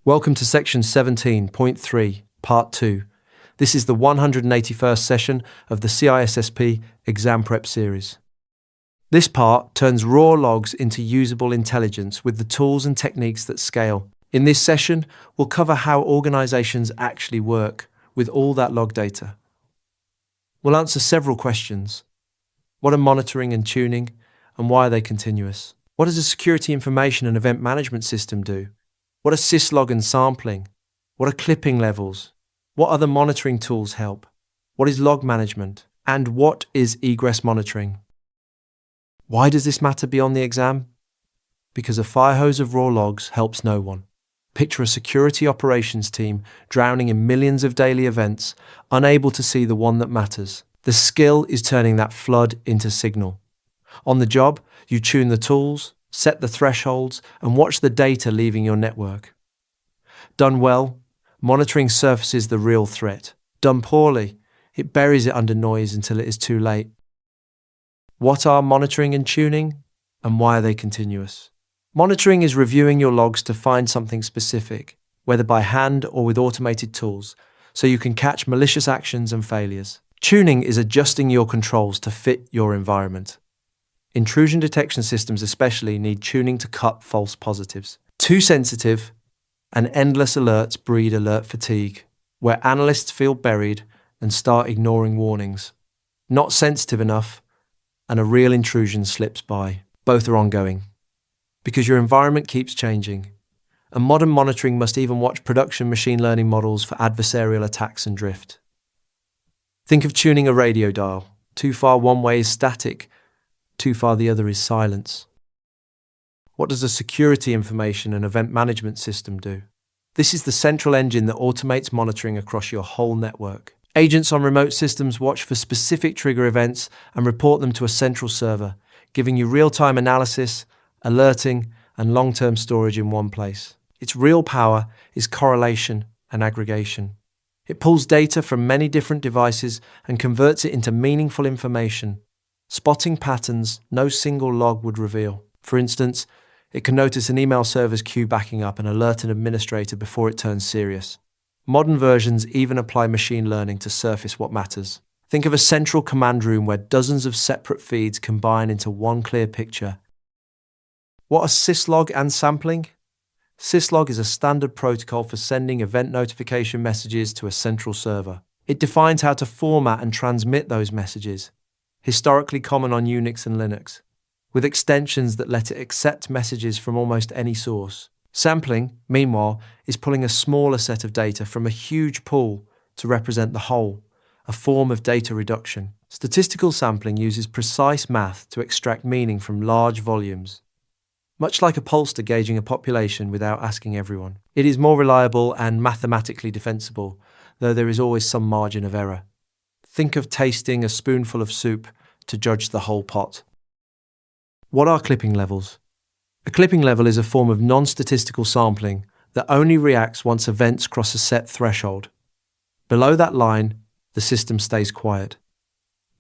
Welcome to section 17.3, part 2. This is the 181st session of the CISSP exam prep series. This part turns raw logs into usable intelligence with the tools and techniques that scale. In this session, we'll cover how organizations actually work with all that log data. We'll answer several questions. What are monitoring and tuning, and why are they continuous? What does a security information and event management system do? What are Syslog and sampling? What are clipping levels? What other monitoring tools help? What is log management? And what is egress monitoring? Why does this matter beyond the exam? Because a firehose of raw logs helps no one. Picture a security operations team drowning in millions of daily events, unable to see the one that matters. The skill is turning that flood into signal. On the job, you tune the tools, set the thresholds, and watch the data leaving your network. Done well, monitoring surfaces the real threat. Done poorly, it buries it under noise until it is too late. What are monitoring and tuning, and why are they continuous? Monitoring is reviewing your logs to find something specific, whether by hand or with automated tools, so you can catch malicious actions and failures. Tuning is adjusting your controls to fit your environment. Intrusion detection systems especially need tuning to cut false positives. Too sensitive and endless alerts breed alert fatigue, where analysts feel buried and start ignoring warnings. Not sensitive enough, and a real intrusion slips by. Both are ongoing, because your environment keeps changing, and modern monitoring must even watch production machine learning models for adversarial attacks and drift. Think of tuning a radio dial. Too far one way is static, too far the other is silence. What does a security information and event management system do? This is the central engine that automates monitoring across your whole network. Agents on remote systems watch for specific trigger events and report them to a central server, giving you real-time analysis, alerting, and long-term storage in one place. Its real power is correlation and aggregation. It pulls data from many different devices and converts it into meaningful information, spotting patterns no single log would reveal. For instance, it can notice an email server's queue backing up and alert an administrator before it turns serious. Modern versions even apply machine learning to surface what matters. Think of a central command room where dozens of separate feeds combine into one clear picture. What are Syslog and sampling? Syslog is a standard protocol for sending event notification messages to a central server. It defines how to format and transmit those messages, historically common on Unix and Linux, with extensions that let it accept messages from almost any source. Sampling, meanwhile, is pulling a smaller set of data from a huge pool to represent the whole, a form of data reduction. Statistical sampling uses precise math to extract meaning from large volumes, much like a pollster gauging a population without asking everyone. It is more reliable and mathematically defensible, though there is always some margin of error. Think of tasting a spoonful of soup to judge the whole pot. What are clipping levels? A clipping level is a form of non-statistical sampling that only reacts once events cross a set threshold. Below that line, the system stays quiet.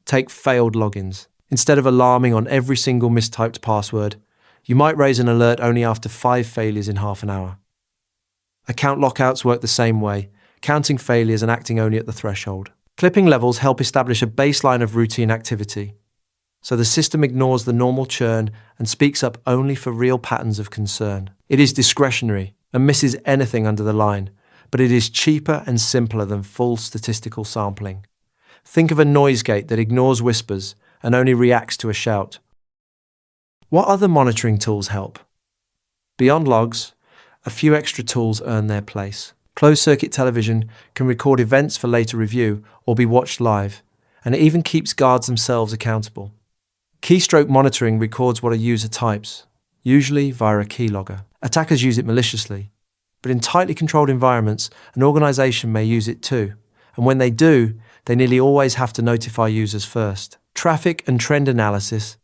Take failed logins. Instead of alarming on every single mistyped password, you might raise an alert only after 5 failures in half an hour. Account lockouts work the same way, counting failures and acting only at the threshold. Clipping levels help establish a baseline of routine activity, so the system ignores the normal churn and speaks up only for real patterns of concern. It is discretionary and misses anything under the line, but it is cheaper and simpler than full statistical sampling. Think of a noise gate that ignores whispers and only reacts to a shout. What other monitoring tools help? Beyond logs, a few extra tools earn their place. Closed-circuit television can record events for later review or be watched live, and it even keeps guards themselves accountable. Keystroke monitoring records what a user types, usually via a keylogger. Attackers use it maliciously, but in tightly controlled environments, an organization may use it too, and when they do, they nearly always have to notify users first. Traffic and trend analysis,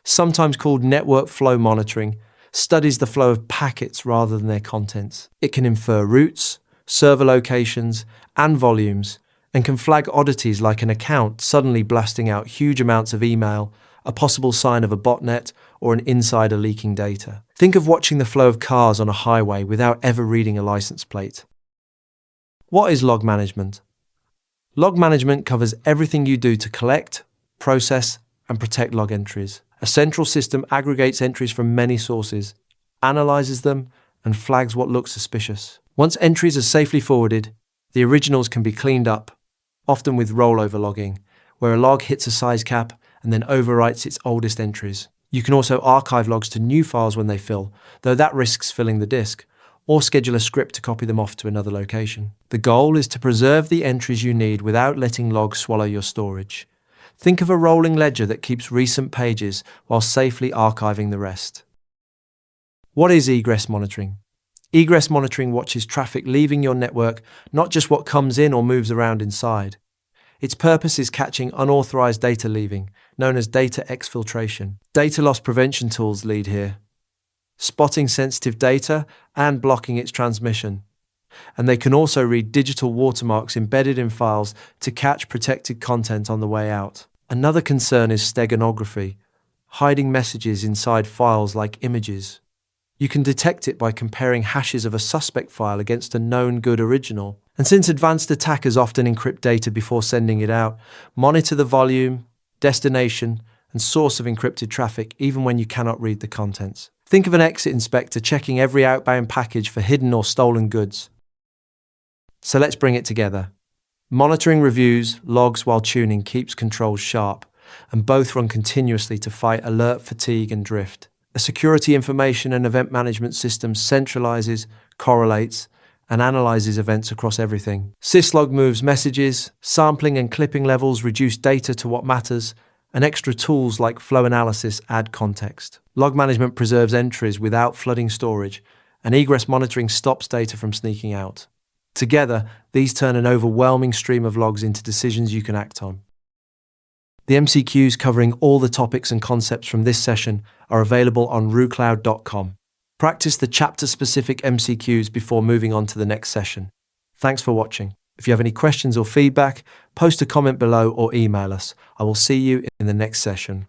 sometimes called network flow monitoring, studies the flow of packets rather than their contents. It can infer routes, server locations, and volumes, and can flag oddities like an account suddenly blasting out huge amounts of email a possible sign of a botnet, or an insider leaking data. Think of watching the flow of cars on a highway without ever reading a license plate. What is log management? Log management covers everything you do to collect, process, and protect log entries. A central system aggregates entries from many sources, analyzes them, and flags what looks suspicious. Once entries are safely forwarded, the originals can be cleaned up, often with rollover logging, where a log hits a size cap and then overwrites its oldest entries. You can also archive logs to new files when they fill, though that risks filling the disk, or schedule a script to copy them off to another location. The goal is to preserve the entries you need without letting logs swallow your storage. Think of a rolling ledger that keeps recent pages while safely archiving the rest. What is egress monitoring? Egress monitoring watches traffic leaving your network, not just what comes in or moves around inside. Its purpose is catching unauthorized data leaving, known as data exfiltration. Data loss prevention tools lead here, spotting sensitive data and blocking its transmission. And they can also read digital watermarks embedded in files to catch protected content on the way out. Another concern is steganography, hiding messages inside files like images. You can detect it by comparing hashes of a suspect file against a known good original. And since advanced attackers often encrypt data before sending it out, monitor the volume, destination, and source of encrypted traffic even when you cannot read the contents. Think of an exit inspector checking every outbound package for hidden or stolen goods. So let's bring it together. Monitoring reviews, logs while tuning keeps controls sharp, and both run continuously to fight alert fatigue and drift. A security information and event management system centralizes, correlates, and analyzes events across everything. Syslog moves messages, sampling and clipping levels reduce data to what matters, and extra tools like flow analysis add context. Log management preserves entries without flooding storage, and egress monitoring stops data from sneaking out. Together, these turn an overwhelming stream of logs into decisions you can act on. The MCQs covering all the topics and concepts from this session are available on rucloud.com. Practice the chapter-specific MCQs before moving on to the next session. Thanks for watching. If you have any questions or feedback, post a comment below or email us. I will see you in the next session.